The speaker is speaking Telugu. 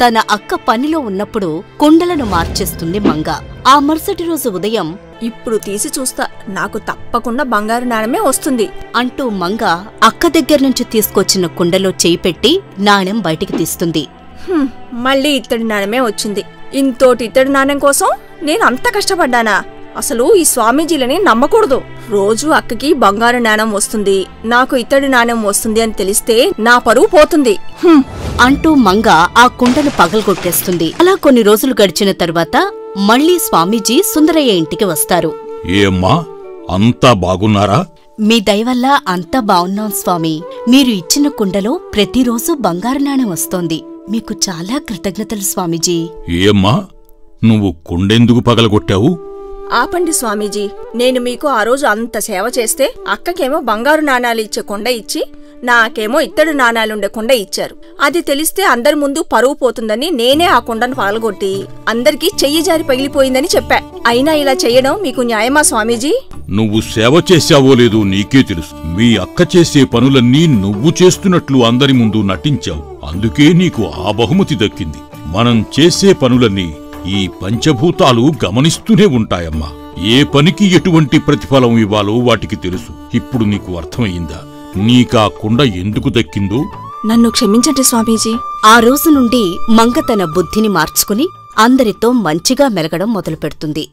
తన అక్క పనిలో ఉన్నప్పుడు కుండలను మార్చేస్తుంది మంగ. ఆ మరుసటి రోజు ఉదయం, ఇప్పుడు తీసి చూస్తా, నాకు తప్పకుండా బంగారు నాణెమే వస్తుంది అంటూ మంగ అక్క దగ్గర్నుంచి తీసుకొచ్చిన కుండలో చేయి పెట్టి నాణెం బయటికి తీస్తుంది. మళ్ళీ ఇత్తడి నాణెమే వచ్చింది. ఇంతోటి ఇత్తడి నాణెం కోసం నేను అంత కష్టపడ్డానా? అసలు ఈ స్వామీజీలని నమ్మకూడదు. రోజు అక్కకి బంగారు నాణెం వస్తుంది, నాకు ఇత్తడి నాణెం వస్తుంది అని తెలిస్తే నా పరువు పోతుంది అంటూ మంగ ఆ కుండను పగలగొట్టేస్తుంది. అలా కొన్ని రోజులు గడిచిన తరువాత మళ్లీ స్వామీజీ సుందరయ్య ఇంటికి వస్తారు. ఏమ్మా, అంతా బాగున్నారా? మీ దయవల్ల అంతా బావున్నాం స్వామి. మీరు ఇచ్చిన కుండలో ప్రతిరోజు బంగారు నాణెం వస్తోంది. మీకు చాలా కృతజ్ఞతలు స్వామీజీ. ఏమ్మా, నువ్వు కుండెందుకు పగలగొట్టావు? ఆపండి స్వామీజీ, నేను మీకు ఆ రోజు అంత సేవ చేస్తే అక్కకేమో బంగారు నాణాలు ఇచ్చే కుండ ఇచ్చి నాకేమో ఇత్తడి నాణాలుండే కుండ ఇచ్చారు. అది తెలిస్తే అందరి ముందు పరువు పోతుందని నేనే ఆ కుండను పగలగొట్టి అందరికీ చెయ్యి జారి పగిలిపోయిందని చెప్పా. అయినా ఇలా చెయ్యడం మీకు న్యాయమా స్వామీజీ? నువ్వు సేవ చేశావో లేదో నీకే తెలుసు. మీ అక్క చేసే పనులన్నీ నువ్వు చేస్తున్నట్లు అందరి ముందు నటించావు. అందుకే నీకు ఆ బహుమతి దక్కింది. మనం చేసే పనులన్నీ ఈ పంచభూతాలు గమనిస్తూనే ఉంటాయమ్మా. ఏ పనికి ఎటువంటి ప్రతిఫలం ఇవ్వాలో వాటికి తెలుసు. ఇప్పుడు నీకు అర్థమయ్యిందా నీకా కుండ ఎందుకు దక్కిందో? నన్ను క్షమించండి స్వామీజీ. ఆ రోజు నుండి మంగ తన బుద్ధిని మార్చుకుని అందరితో మంచిగా మెలగడం మొదలుపెడుతుంది.